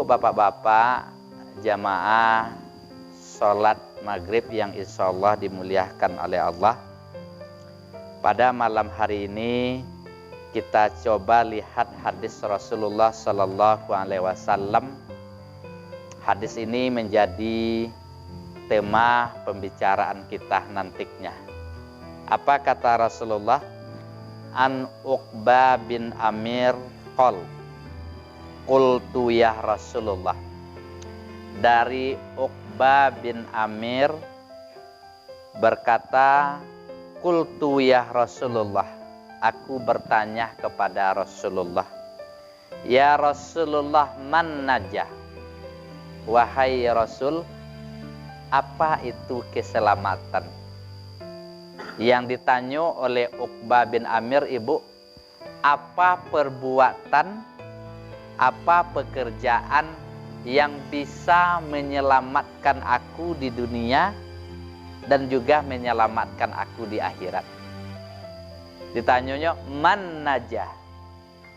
Ibu-ibu, bapak-bapak, jamaah sholat maghrib yang insya Allah dimuliakan oleh Allah. Pada malam hari ini kita coba lihat hadis Rasulullah Sallallahu Alaihi Wasallam. Hadis ini menjadi tema pembicaraan kita nantinya. Apa kata Rasulullah? An Uqbah bin Amir qultu ya Rasulullah. Dari Uqbah bin Amir berkata, qultu ya Rasulullah. Aku bertanya kepada Rasulullah, ya Rasulullah, man najah? Wahai Rasul, apa itu keselamatan? Yang ditanya oleh Uqbah bin Amir, Ibu, apa perbuatan, apa pekerjaan yang bisa menyelamatkan aku di dunia dan juga menyelamatkan aku di akhirat? Ditanyanya, man najah?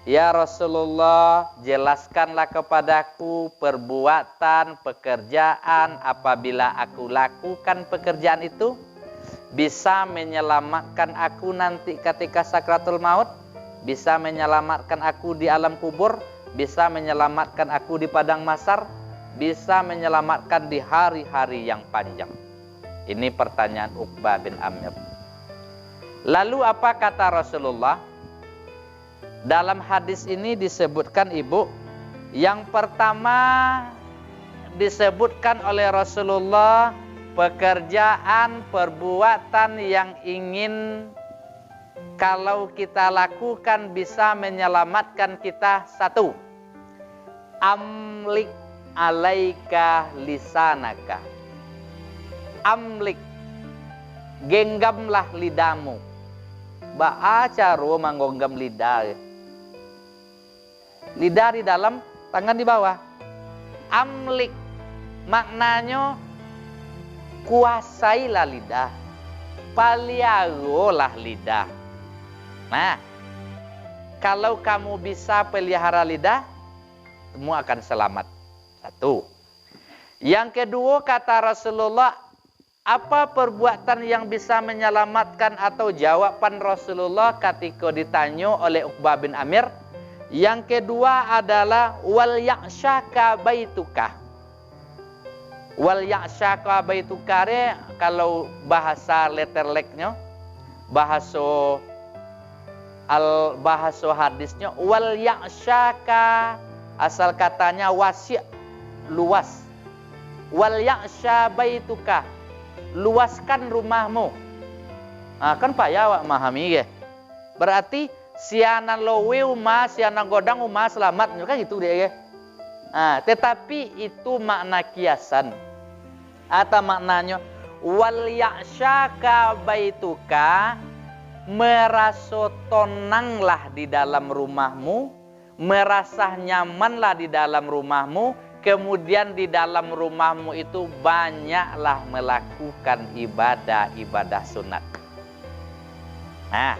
Ya Rasulullah, jelaskanlah kepadaku perbuatan, pekerjaan apabila aku lakukan pekerjaan itu bisa menyelamatkan aku nanti ketika sakratul maut, bisa menyelamatkan aku di alam kubur, bisa menyelamatkan aku di padang mahsyar, bisa menyelamatkan di hari-hari yang panjang. Ini pertanyaan Uqbah bin Amir. Lalu apa kata Rasulullah? Dalam hadis ini disebutkan, Ibu, yang pertama disebutkan oleh Rasulullah pekerjaan, perbuatan yang ingin kalau kita lakukan bisa menyelamatkan kita. Satu, amlik alaika lisanaka. Amlik, genggamlah lidahmu. Baca ro manggonggam lidah. Lidah di dalam, tangan di bawah. Amlik, maknanya kuasailah lidah, peliharalah lidah. Nah, kalau kamu bisa pelihara lidah, semua akan selamat. Satu. Yang kedua, kata Rasulullah, apa perbuatan yang bisa menyelamatkan, atau jawaban Rasulullah ketika ditanya oleh Uqbah bin Amir? Yang kedua adalah wal ya'syaka baituka. Wal ya'syaka baituka, kalau bahasa letterleknya, bahasa hadisnya, wal ya'syaka, asal katanya wasi', luas. Wal ya'sya baituka, luaskan rumahmu. Nah, kan payah awak memahami ya. Berarti sianan lowe umah, sianan godang umah selamat, kan gitu dia ya. Nah, tetapi itu makna kiasan. Atau maknanya wal ya'syaka baituka, merasa tenanglah di dalam rumahmu, merasa nyamanlah di dalam rumahmu, kemudian di dalam rumahmu itu banyaklah melakukan ibadah-ibadah sunat. Nah,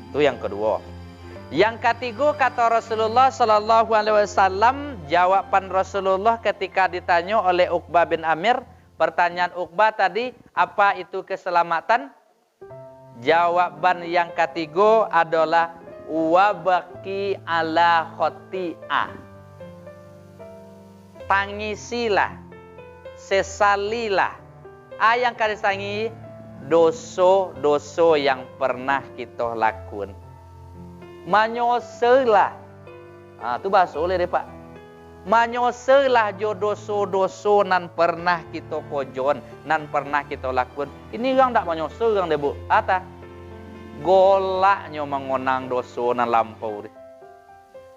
itu yang kedua. Yang ketiga, kata Rasulullah Sallallahu Alaihi Wasallam, jawaban Rasulullah ketika ditanya oleh Uqbah bin Amir, pertanyaan Uqbah tadi, apa itu keselamatan? Jawaban yang ketiga adalah wabaki ala khoti'ah. Tangisilah, sesalilah. Yang kali sangi dosa-dosa yang pernah kita lakukan. Manyoselah. Itu bahasa oleh deh Pak. Manyoselah jo dosa-dosa nan pernah kita kojon, nan pernah kita lakukan. Ini yang tak manyose yang deh Bu. Ata golaknya mengonang dosa nan lampau deh.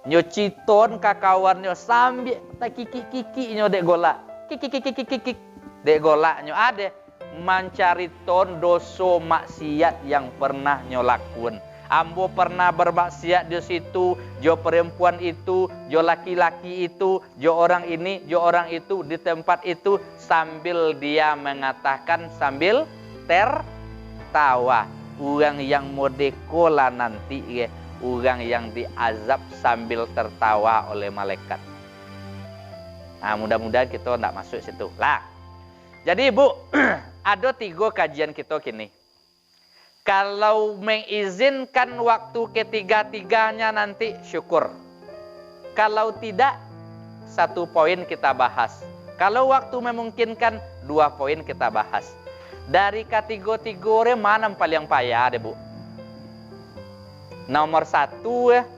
Nyo citon kakawan nyo sambil tak kiki-kiki nyo dek golak. Kiki-kiki-kiki dek golak nyo ada mencari ton dosa maksiat yang pernah nyo lakukan. Ambo pernah bermaksiat di situ, jo perempuan itu, jo laki-laki itu, jo orang ini, jo orang itu, di tempat itu, sambil dia mengatakan, sambil tertawa. Orang yang modekola nanti ya, orang yang diazab sambil tertawa oleh malaikat. Nah, mudah-mudahan kita tidak masuk situ. Lah. Jadi Bu, ada 3 kajian kita kini. Kalau mengizinkan waktu ketiga-tiganya nanti syukur. Kalau tidak, 1 poin kita bahas. Kalau waktu memungkinkan, 2 poin kita bahas. Dari kategori mana yang paling payah deh Bu? Nomor 1 ya.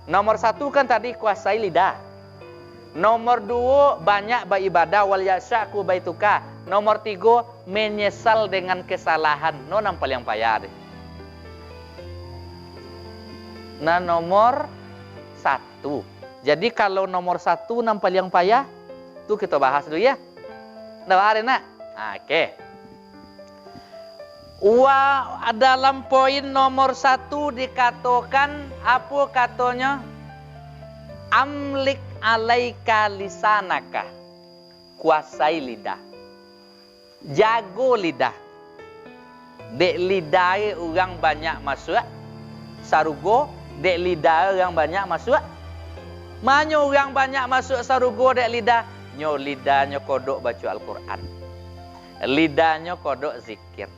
Nomor 1 kan tadi kuasai lidah. Nomor 2 banyak beribadah wal yasyaku baituka. Nomor 3 menyesal dengan kesalahan. No yang paling payah deh. Nah nomor 1. Jadi kalau nomor 1 yang paling payah, tuh kita bahas dulu ya. Nah arena. Oke. Dalam poin nomor 1 dikatakan apa katanya? Amlik alaika lisanaka. Kuasai lidah. Jago lidah. Dek lidah orang banyak masuk. Sarugo. Dek lidah orang banyak masuk. Manyo orang banyak masuk sarugo dek lidah. Nyo lidahnya kodok baca Al-Quran. Lidahnya kodok zikir.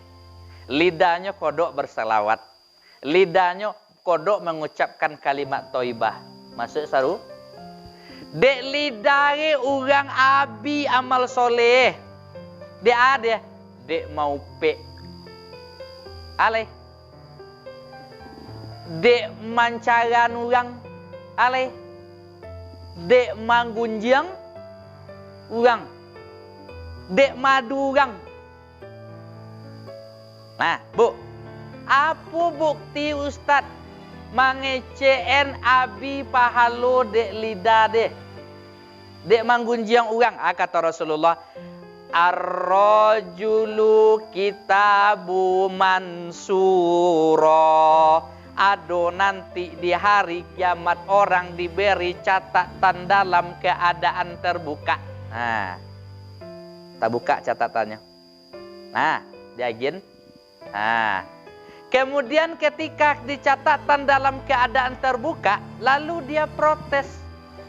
Lidahnya kodok berselawat. Lidahnya kodok mengucapkan kalimat toibah. Masuk saru. Dek lidah orang abi amal soleh. Dek ada. Dek mau pe. Ale. Dek mancaran orang. Ale. Dek manggunjang orang. Dek madu orang. Nah, Bu. Apa bukti Ustaz mangecen abi pahalo dek lidah deh. Dek manggunjiang orang. Kata Rasulullah. Ar-rajulu kitabu mansuro. Ado nanti di hari kiamat orang diberi catatan dalam keadaan terbuka. Nah. Tak buka catatannya. Nah, diagin. Nah. Kemudian ketika dicatatan dalam keadaan terbuka, lalu dia protes.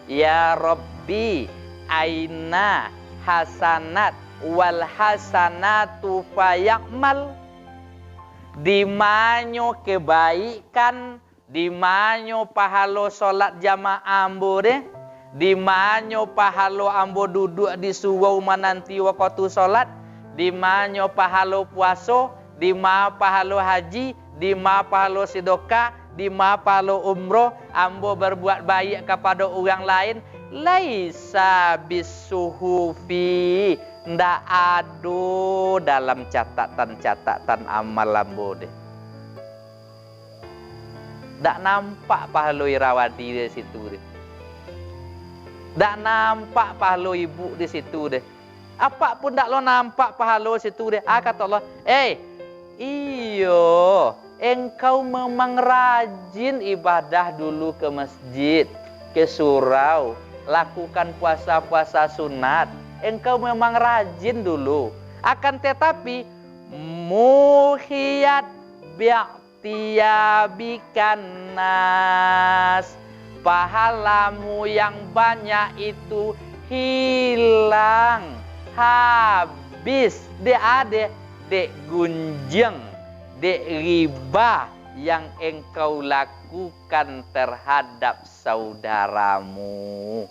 Ya Rabbi, aina hasanat wal hasanatu fayakmal. Dimanyo kebaikan, dimanyo pahalo solat jamaah ambo deh. Dimanyo pahalo ambo duduk di suwau mananti waktu solat. Dimanyo pahalo puaso. Di ma pahalo haji, di ma pahalo sidoka, di ma pahalo umroh, ambo berbuat baik kepada orang lain, laisa bisuhufi, ndak ado dalam catatan-catatan amal ambo deh. Ndak nampak pahalo irawadi di situ deh. Ndak nampak pahalo ibu di situ deh. Apapun ndak lo nampak pahalo situ deh. Kata Allah, iyo, engkau memang rajin ibadah dulu ke masjid, ke surau, lakukan puasa-puasa sunat. Engkau memang rajin dulu. Akan tetapi, muhiyat bi'tiyabikan nas. Pahalamu yang banyak itu hilang, habis. Dek gunjang, dek riba yang engkau lakukan terhadap saudaramu.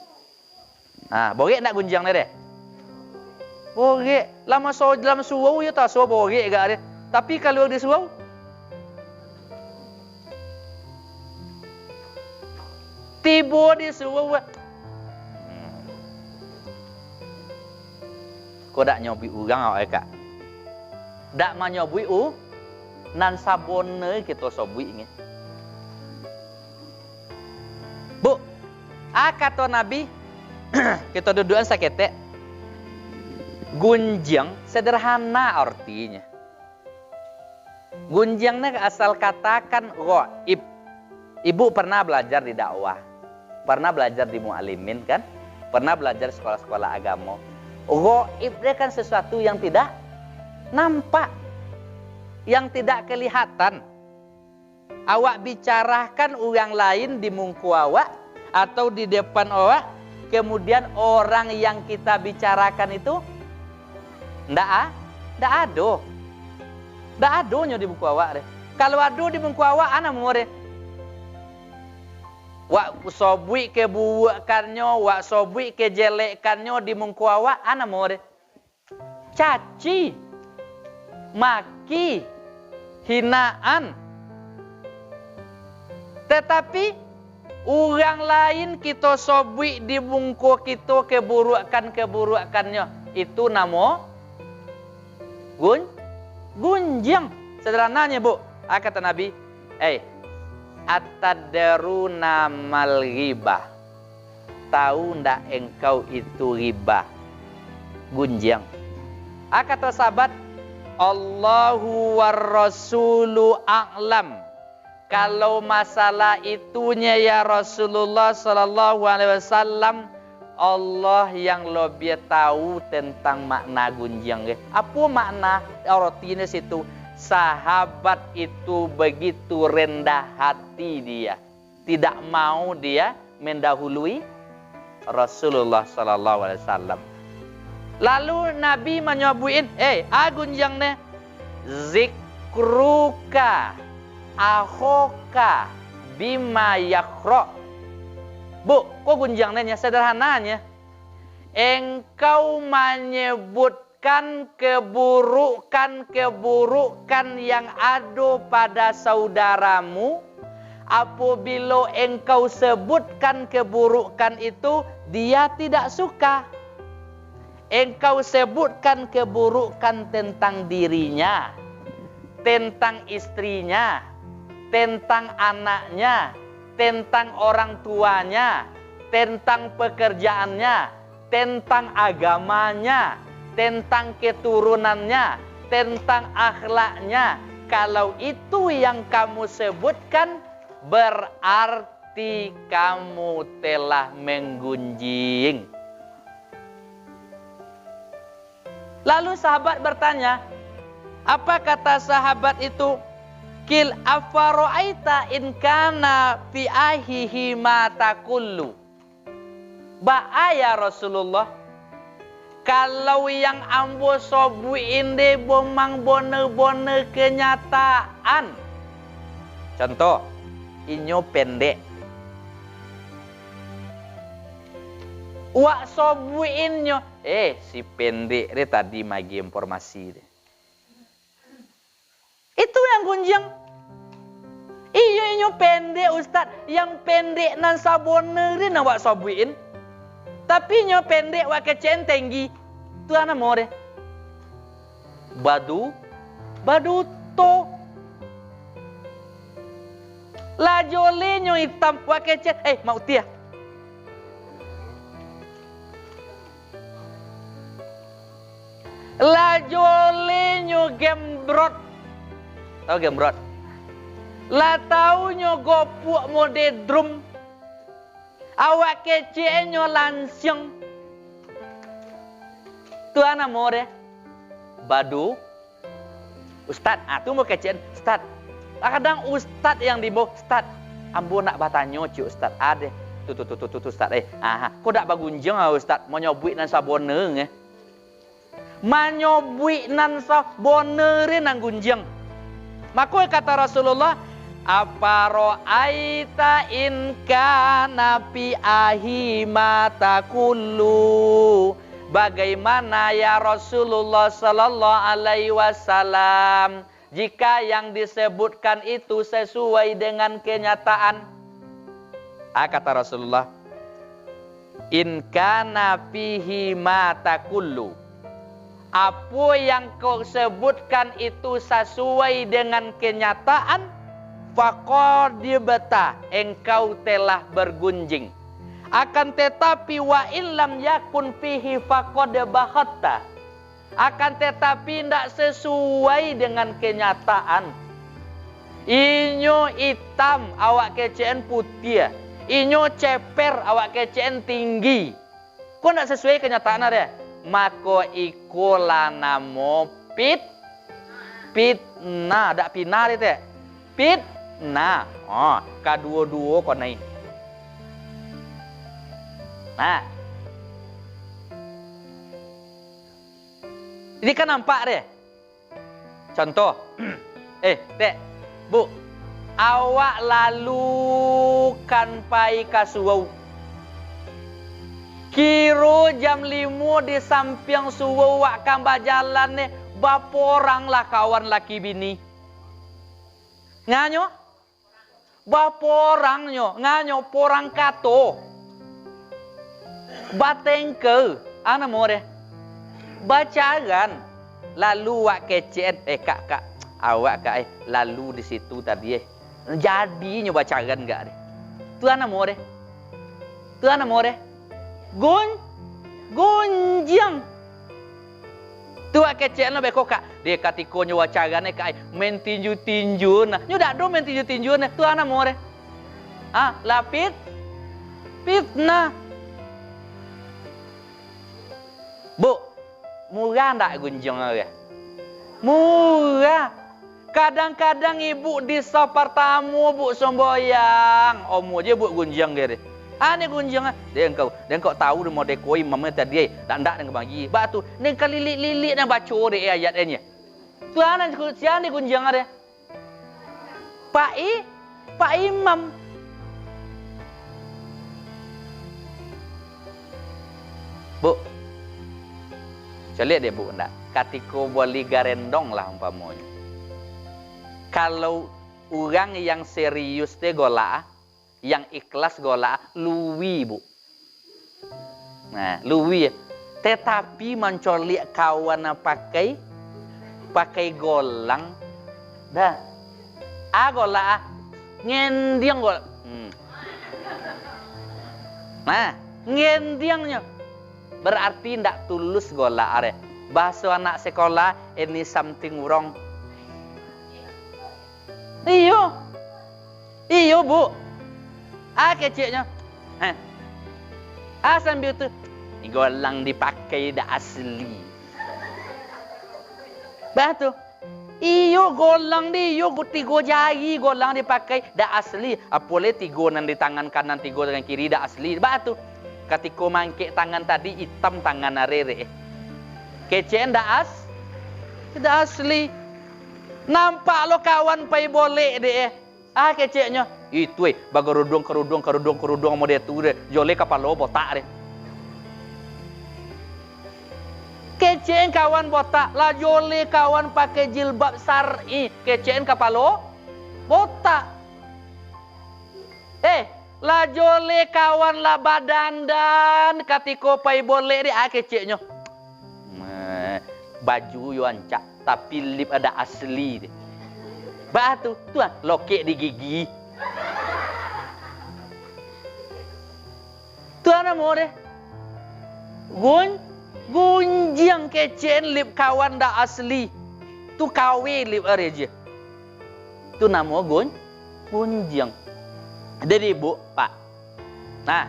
Nah, boleh nak gunjang ni deh? Boleh. Lama dalam surau ya tak so boleh gak deh. Tapi kalau di surau, tiba di surau, kau tak nyobi orang awak kak? Dak manyobui nan sabone kita sobui nge. Bu, kata Nabi kita dudukan sakete. Gunjang sederhana artinya. Gunjangnya asal katakan ghaib. Ibu pernah belajar di dakwah, pernah belajar di mu'alimin kan, pernah belajar sekolah-sekolah agama. Ghaib dia kan sesuatu yang tidak nampak, yang tidak kelihatan. Awak bicarakan orang lain di muka awak atau di depan awak, kemudian orang yang kita bicarakan itu ndak ado. Ndak adonyo di buku awak deh. Kalau ado di buku awak ana more. Wak sobui ke buakannya, wak sobui ke jelekkannya di buku awak ana more. Caci, maki, hinaan. Tetapi orang lain kita sobui di bungku kita keburukannya. Itu nama gunjang. Sederhananya Bu, kata Nabi, atadruna mal ghibah. Tahu ndak engkau itu ghibah? Gunjang. Kata sahabat, Allahu war rasulu a'lam. Kalau masalah itunya ya Rasulullah sallallahu alaihi wasallam, Allah yang lebih tahu tentang makna gunjang. Apa makna artinya situ? Sahabat itu begitu rendah hati dia, tidak mau dia mendahului Rasulullah sallallahu alaihi wasallam. Lalu Nabi menyebutin, gunjang ne zikruka ahoka bima yakro. Bu, kok gunjangnya sederhananya? Engkau menyebutkan keburukan yang ada pada saudaramu. Apabila engkau sebutkan keburukan itu, dia tidak suka. Engkau sebutkan keburukan tentang dirinya, tentang istrinya, tentang anaknya, tentang orang tuanya, tentang pekerjaannya, tentang agamanya, tentang keturunannya, tentang akhlaknya. Kalau itu yang kamu sebutkan, berarti kamu telah menggunjing. Lalu sahabat bertanya, apa kata sahabat itu? Kil afaro'aita in kana fi ahihi ma takullu. Ya Rasulullah, kalau yang ambo sobuin de bomang bone-bone kenyataan. Contoh, inyo pendek. Wak sobuinnya, si pendek dia tadi magi informasi dia. Itu yang gunjang. Iyo pendek Ustaz, yang pendek nan sabone dia nak wak sobuin. Tapi nyo pendek wak kecen tinggi. Tu ana more. Badu to. La jole nyo hitam wak kecen. Mau tia. La jole nyo gembrot. Tahu gembrot? La tahu nyo gopuk mode drum. Awak kece nyo langsung. Tu ana more. Badu. Ustad, tu mau kecen. Ustad. Kadang ustad yang dibawa. Ustad, ambo nak bertanya ci Ustad. Ada. Tu Ustad. Kau dak bagunjeng Ustad. Mau nyobuik nan sabone. Manyobuik nan sabone nan gunjeng. Maka kata Rasulullah, aparo'aita in kana fi ahi mata kullu. Bagaimana ya Rasulullah sallallahu alaihi wasallam jika yang disebutkan itu sesuai dengan kenyataan? Kata Rasulullah, in kana fihi mata kullu. Apa yang kau sebutkan itu sesuai dengan kenyataan, faqad bata, engkau telah bergunjing. Akan tetapi wa illam yakun fihi faqad bahatta. Akan tetapi tidak sesuai dengan kenyataan. Inyo hitam, awak kecen putih. Inyo ceper, awak kecen tinggi. Kok tidak sesuai kenyataan ada? Maka ikola namo fitnah, dak pinar itu. Fitnah. Kedua-dua kau naik. Nah, Ini kan nampak deh. Contoh, Dek, Bu, awak lalu kan pai kasuau. Kiro jam 5 di samping suau wak kan berjalan nih, baporang lah kawan laki bini. Nganyo? Baporangnya, nganyo porang kato. Batengke, ana mau deh. Bacaran, lalu wak kecen, kak, awak kak, lalu di situ tadi jadinya bacaran gak deh. Tu ana mau deh. Tu ana mau deh. Gonjang. Tu wak kecen lo beko kak. Dia katiko nyawa carane kak main tinju-tinju nah. Nyo dak do main tinju-tinju nah. Tu ana mau deh. Lapit. Fitnah. Bu, murah ndak gunjang ya? Murah. Kadang-kadang ibu di safar tamu bu semboyang. Omo je bu gunjang dia. Ni gunjang dia engkau tahu dia mau dekoi mama tadi ndak dengan bagi. Ba tu ning kali lilit nak baca dia ayatnya. Tu anak sian ni gunjang dia. Pak Imam. Bu, saya lihat deh bu, enggak. Katiko boleh garendong lah umpamanya. Kalau orang yang serius deh gola, yang ikhlas gola, luwi bu. Nah, luwi. Tetapi mencolik kawan pakai golang, dah. Gola, ngendiang gola. Nah, ngendiangnya. Berarti ndak tulus gola are. Bahasa anak sekolah ini something wrong. Iyo bu. Kecilnya. Sambil tu golang dipakai dah asli. Batu. Iyo golang iyo tiga jari golang dipakai dah asli. Apole tiga nan di tangan kanan, tiga tangan kiri dah asli. Batu. Ketika mangkik tangan tadi hitam tangan arere. Kecen dah asli. Nampak lo kawan pai boleh deh. Keceknya. Itu bagai kerudung mau dia tu deh. Jole kapal lo botak deh. Kecen kawan botak. Lah jole kawan pakai jilbab syar'i. Kecen kapal lo botak. La jole kawan la badandan katiko pai boleh dia keceknya. Baju yo ancak tapi lip ada asli dia. Batu tu lokek di gigi. Tu ana mau deh. Gunjang kecen lip kawan dah asli. Tu kawe lip areje. Tu nama gunjang. Jadi ibu, Pak. Nah,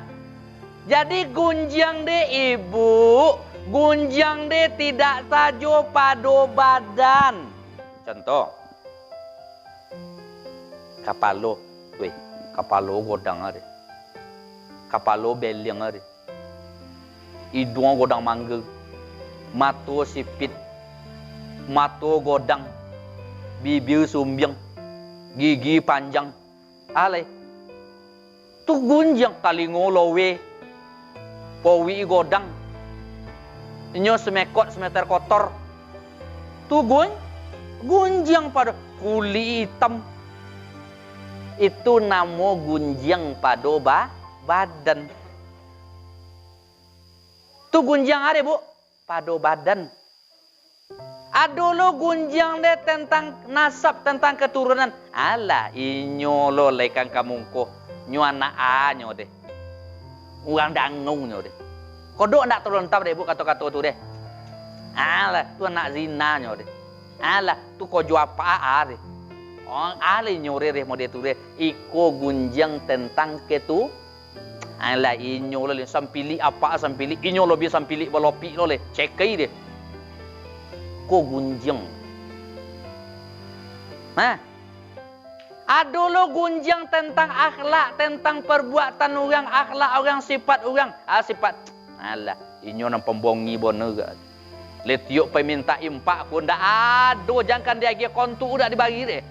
jadi gunjang deh ibu, gunjang deh tidak saja pada badan. Contoh, kapalo, kapalo godang ada, kapalo beliang ada, hidung godang mangga, mata sipit, mata godang, bibir sumbiang, gigi panjang, alai. Tu gunjang kali ngolowe powi godang nyo semekot semeter kotor tu gunjang pada kuli hitam itu namo gunjang pada badan tu gunjang ada bu pada badan aduh lo gunjang deh tentang nasab tentang keturunan alah inyo lo lekang kamungko nyo anak nyo deh. Orang dangung nyo deh. Kodok ndak terlentap deh bu kata-kata tu deh. Alah tu anak zina nyo deh. Alah tu kojo apa deh. Orang alih nyo deh mau dia tu deh. Iko gunjang tentang ketu. Alah inyo lo sampili apa sampili inyo lo biasa sampili balopi lo le. Cekai deh. Ko gunjang. Nah. Aduh lo gunjang tentang akhlak, tentang perbuatan orang, akhlak orang, sifat orang. Sifat. Alah, inyo nang pembongi bonega. Letiuk pergi minta impak pun dah aduh, jangan dia lagi kontu udah dibagi deh.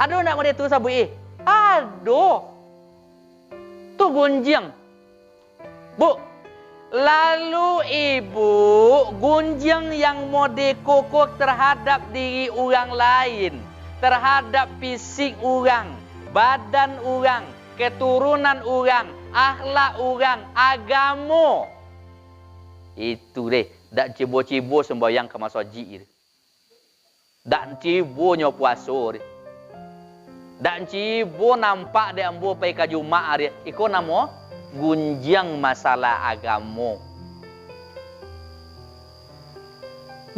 Aduh nak mau dia tu sabui. Aduh. Tu gunjang. Bu, lalu ibu gunjang yang mode kokok terhadap diri orang lain, terhadap fisik orang, badan orang, keturunan orang, akhlak orang, agama. Itu deh, dak cibo-cibo sembahyang ke masjid. Dak cibo nyo puasa deh. Dak cibo nampak dia ambo pai ka Jumaat dia. Iko namo gunjang masalah agama.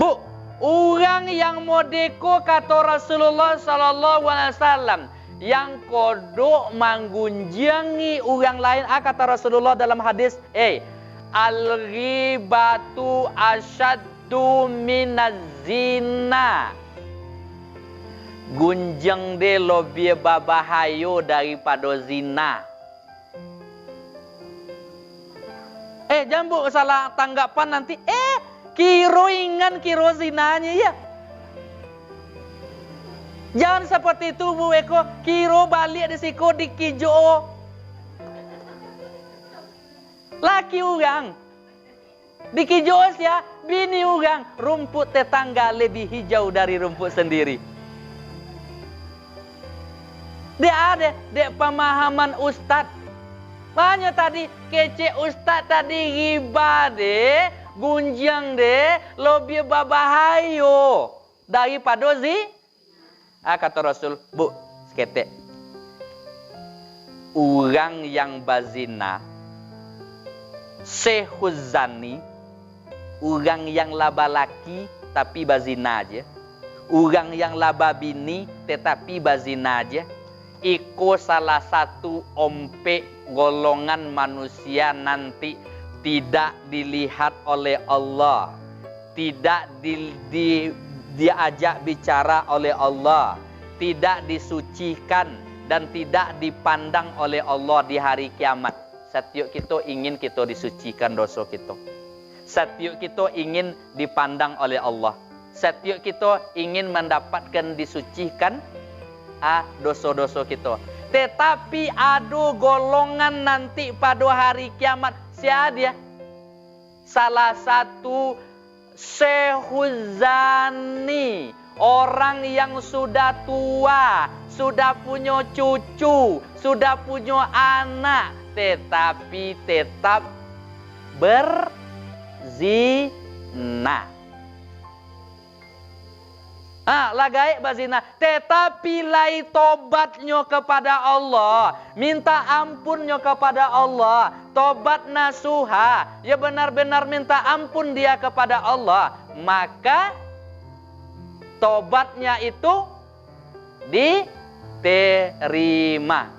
Bu, orang yang modeko kata Rasulullah sallallahu alaihi wasallam yang kodok manggunjangi orang lain, kata Rasulullah dalam hadis, al-ghibatu asyaddu minaz zina. Gunjang de lebih babahayo daripada zina. Jambu salah tanggapan nanti. Kiro ingan kiro zinanya ya. Jangan seperti itu Bu Eko. Kiro balik di siko di kijo. Laki orang. Di kijo ya. Bini orang. Rumput tetangga lebih hijau dari rumput sendiri. Dia ada. Dia pemahaman ustadz. Makanya tadi kece ustadz tadi riba deh, gunjang deh, lebih babahayo daripada kata Rasul, Bu, seketek. Orang yang bazina, sehuzani, orang yang laba laki tapi bazina aja, orang yang laba bini tetapi bazina aja, iko salah satu ompe golongan manusia nanti tidak dilihat oleh Allah, tidak diajak bicara oleh Allah, tidak disucikan dan tidak dipandang oleh Allah di hari kiamat. Setiap kita ingin kita disucikan dosa kita. Setiap kita ingin dipandang oleh Allah. Setiap kita ingin mendapatkan disucikan dosa-dosa kita. Tetapi ada golongan nanti pada hari kiamat. Siapa dia? Salah satu sehuzani, orang yang sudah tua, sudah punya cucu, sudah punya anak, tetapi tetap berzina. Lagai bazina, tetapi lai tobatnya kepada Allah, minta ampunnya kepada Allah, tobat nasuha, ya benar-benar minta ampun dia kepada Allah, maka tobatnya itu diterima.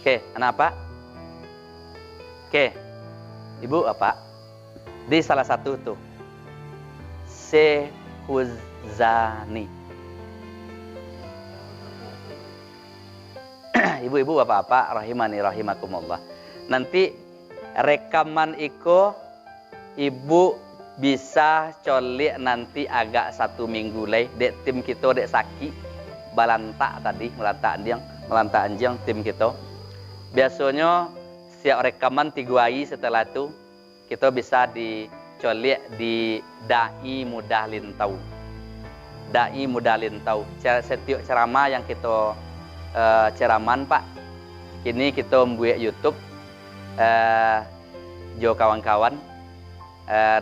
Oke, anak apa? Oke, ibu apa? Di salah satu tuh sehuzani. Ibu-ibu bapak-bapak rahimani rahimakumullah. Nanti rekaman iko ibu bisa colik nanti agak 1 minggu lagi. Dek tim kita dek saki balantak tadi melantak anjing tim kita. Biasanya siap rekaman 3 hari setelah itu kita bisa dicolik di Dai Mudah Lintau. Dai Mudah Lintau. Setiap ceramah yang kita ceraman Pak. Kini kita membuat YouTube. Jo kawan-kawan.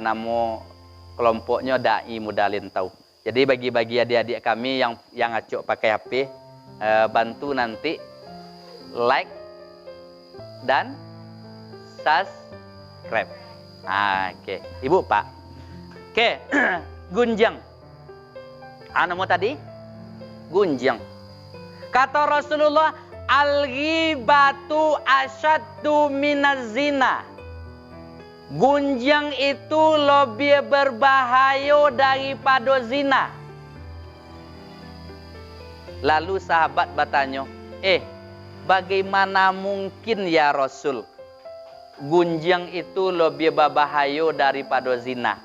Nama kelompoknya Dai Mudah Lintau. Jadi bagi-bagi adik-adik kami yang acuk pakai HP, bantu nanti like dan subscribe. Oke. Ibu Pak. Oke. Gunjang. Nama tadi? Gunjang. Kata Rasulullah, al-ghibatu asyaddu minaz zina. Gunjang itu lebih berbahaya daripada zina. Lalu sahabat bertanya, bagaimana mungkin ya Rasul? gunjang itu lebih berbahaya daripada zina.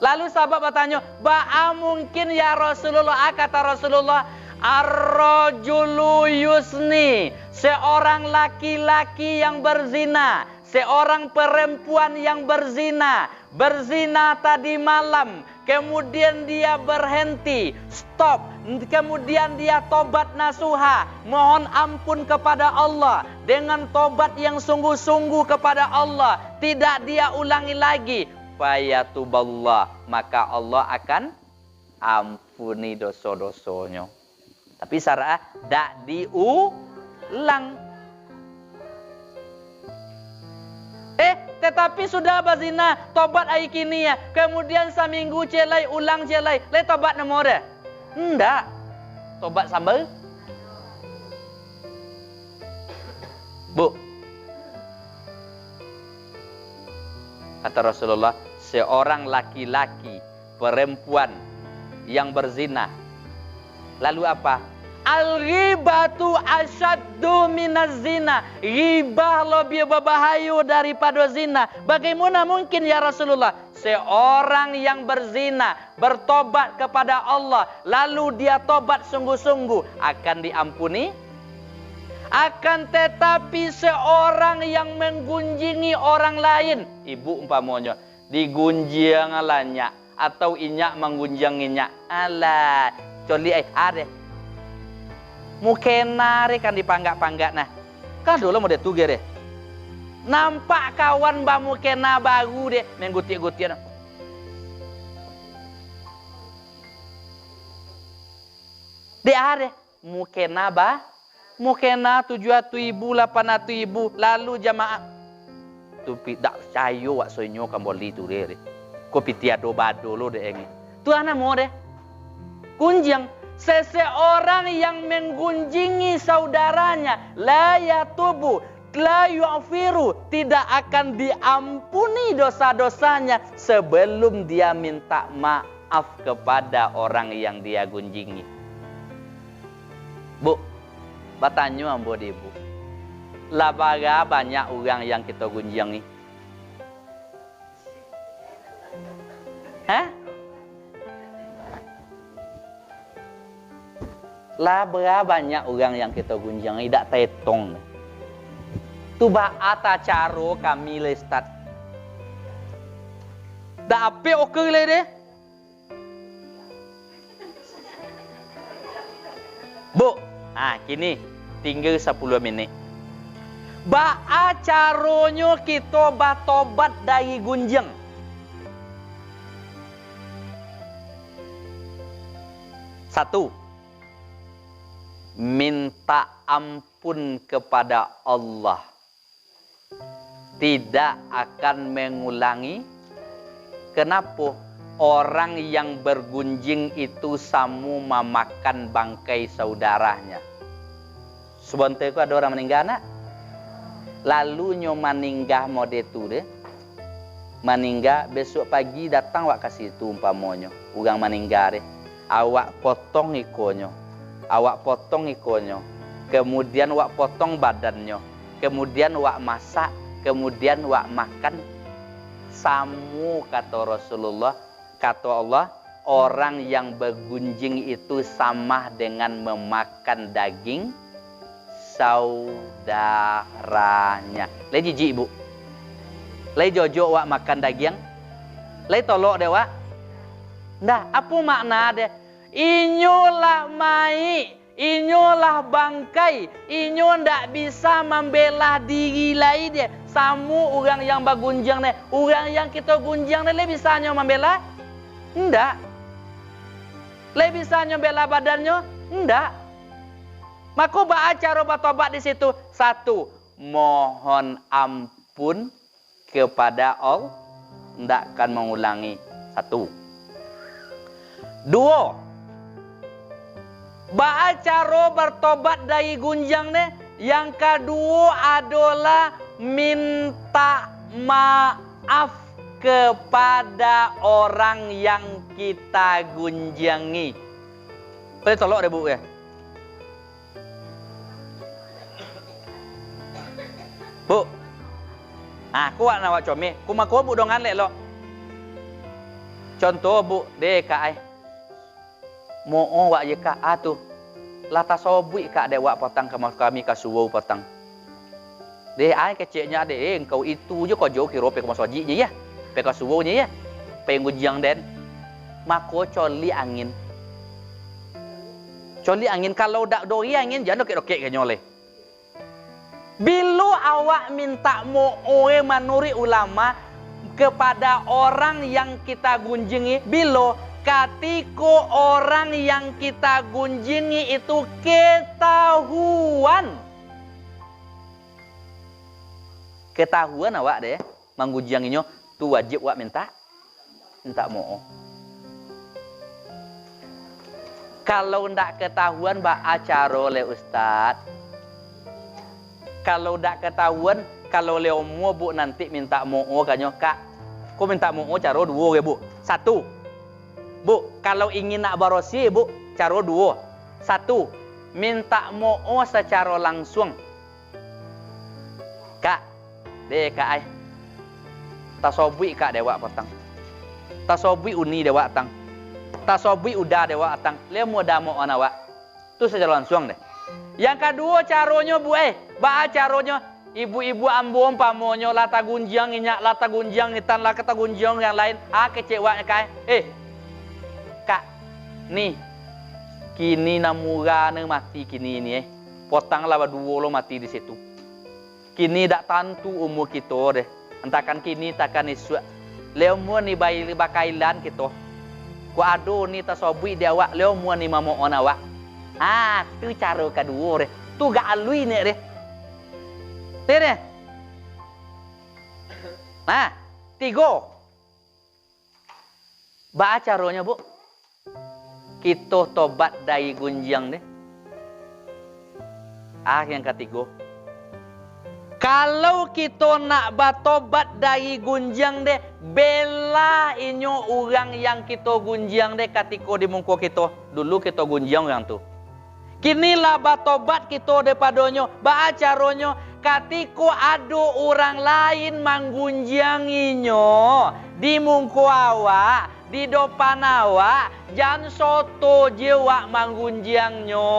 Lalu sahabat bertanya, ba'a mungkin ya Rasulullah? Kata Rasulullah, ar-rajulu yusni, seorang laki-laki yang berzina, seorang perempuan yang berzina tadi malam, kemudian dia berhenti, stop, kemudian dia tobat nasuha, mohon ampun kepada Allah dengan tobat yang sungguh-sungguh kepada Allah, tidak dia ulangi lagi. Fayatuballah, maka Allah akan ampuni dosa-dosanya. Tapi syarah dak diulang. Tetapi sudah berzina, tobat ai kini ya. Kemudian seminggu celai, ulang celai, le tobat nomor dia. Enggak. Tobat sambal. Bu. Kata Rasulullah, seorang laki-laki, perempuan yang berzina. Lalu apa? Al-ghibatu asyaddu minaz zina. Ghibah lebih berbahaya daripada zina. Bagaimana mungkin ya Rasulullah? Seorang yang berzina, bertobat kepada Allah, lalu dia tobat sungguh-sungguh, akan diampuni? Akan tetapi seorang yang menggunjingi orang lain, ibu umpamanya digunjing alanya atau inyak menggunjinginya, ala coli ada mukena kan dipanggak-panggak, nah kan dulu mau detuge deh nampak kawan ba mukena baru deh mengguti-gutian deh ada mukena ba mukena 700.000 800.000 lalu jamaah tu tidak cayo wak sonyo kamboli tu deh kopi tiado bado lo deh ini tu anak mau deh kunjang seseorang yang menggunjingi saudaranya la yatubu la yu'firu, tidak akan diampuni dosa-dosanya sebelum dia minta maaf kepada orang yang dia gunjingi. Bu, bertanya ambo di ibu, labaga banyak orang yang kita gunjingi? Hah? Lah berapa banyak orang yang kita gunjingi tidak tetong. Tu ba'ata caro kami lestat. Dah apa oke le deh? Bu, kini tinggal 10 menit. Ba'a caronyo kita batobat dari gunjing. Satu, minta ampun kepada Allah. Tidak akan mengulangi. Kenapa? Orang yang bergunjing itu samu memakan bangkai saudaranya. Sebentar itu ada orang meninggal nak. Lalu nyo meninggal mode tu deh. Meninggal besok pagi datang wak kasih itu umpamonyo. Orang meninggal deh. Awak potong ikonyo. Awak potong ikonyo. Kemudian wak potong badannya. Kemudian wak masak. Kemudian wak makan. Samu kata Rasulullah. Kata Allah. Orang yang bergunjing itu sama dengan memakan daging saudaranya. Lai jijik ibu. Lai jojo wak makan daging. Lai tolok deh wak. Nah, apa makna deh? Inyolah mai, inyolah bangkai, inyo ndak bisa membela diri lai dia. Samu orang yang bergunjang deh, orang yang kita gunjang deh, lai bisa nyo membela? Ndak. Lai bisa nyo bela badannya? Ndak. Maka ba'a cara bertobat di situ. Satu, mohon ampun kepada Allah, ndak akan mengulangi. Satu. Dua, ba'a cara bertobat dari gunjang deh. Yang kedua adalah minta maaf kepada orang yang kita gunjangi. Boleh tolong deh bu ya. Bu. Kuat nawak comel. Kumako bu dongan lek lo. Contoh bu, dek ai. Mo wak je ka tu. Lata sobui ka dek wak patang kami kasuwau patang. Dek ai keceknya dek engkau itu je kau jauh kiro pe kau soji je ya. Pe kasuwau je ya. Pe ngujiang den. Mako coli angin. Coli angin kalau dak doi angin jangan dokek-dokek ke nyole. Bila awak minta mo'oe manuri ulama kepada orang yang kita gunjingi, bila ketika orang yang kita gunjingi itu ketahuan. Ketahuan awak deh, manggunjinginya tu wajib awak minta mo'o. Kalau ndak ketahuan ba acara oleh ustaz. Kalau tak ketahuan, kalau leomu bu nanti minta mo'o kanyo kak. Kau minta mo'o caro dua ya bu. Satu. Bu, kalau ingin nak barosi bu, caro dua. Satu. Minta mo'o secara langsung. Kak, deh kak ay. Tasobui kak dewa patang. Tasobui uni dewa tang. Tasobui udah dewa tang. Leomu dah mo'o nawak. Itu secara langsung deh. Yang kedua caronya bu caronya ibu-ibu ambon pamonyo lata gunjang inyak lata gunjang itan lah kata gunjang yang lain kecewanya kai kak nih kini namura ne mati kini ini potang lah dua lo mati di situ kini dak tantu umur kita deh entakan kini takkan isu leo ni bayi bakailan kita ku ado ni tasobui dia awak leo ni mamoon awak tu cara kedua deh. Tu gak alui nih deh. Tene. Nah, tiga. Ba caranya bu. Kita tobat dari gunjang deh. Yang ketiga. Kalau kita nak batobat dari gunjang deh, bela inyo orang yang kita gunjang deh ketika di muka kita. Dulu kita gunjang orang tu. Kini lah batobat kita depadonyo, ba caronyo ketika ada orang lain manggunjanginyo di muka awak, di depan awak, jangan soto jiwa manggunjangnya.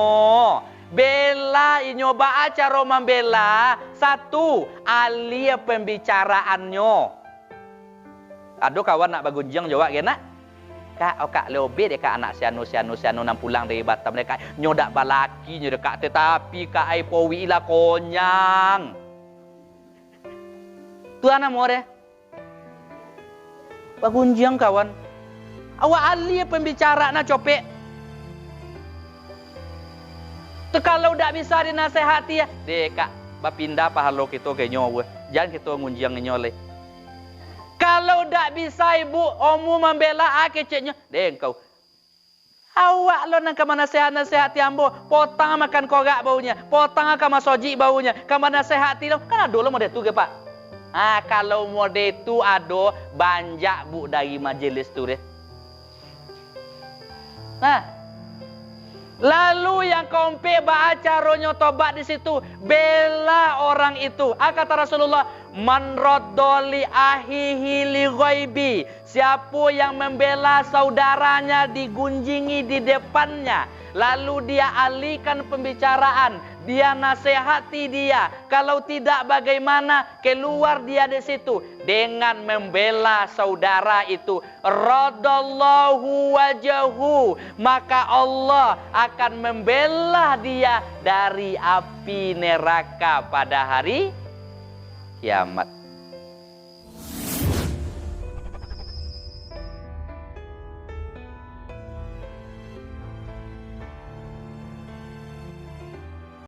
Bela inyo ba caro membela satu ahli pembicaraannya. Ada kawan nak bagunjang jawab kena. Kak lebih deh kak anak sianu nang pulang dari Batam mereka nyodak balaki nyodak kak tetapi kak ai powi lah konyang. Tu anak mau deh. Bagunjang kawan. Awak ahli pembicara nak copek. Tu kalau dak bisa dinasehati ya, deh kak bapindah pahalo kita ke nyowe. Jangan kita ngunjang nyole. Kalau tak bisa ibu omu membela keceknya, deh engkau. Awak lo nak kemana nasihat ambo, potang makan korak baunya, potang akan masoji baunya, kemana nasihat lo, kan ada lo mode tu ke pak? Kalau mode tu ada banyak bu dari majelis tu deh. Lalu yang kompe ba'acaronyo tobat di situ, bela orang itu. Kata Rasulullah, man raddoli ahihi li ghaibi. Siapa yang membela saudaranya digunjingi di depannya, lalu dia alihkan pembicaraan, dia nasihati dia. Kalau tidak bagaimana, keluar dia di situ dengan membela saudara itu. Radallahu wajahu, maka Allah akan membela dia dari api neraka pada hari kiamat.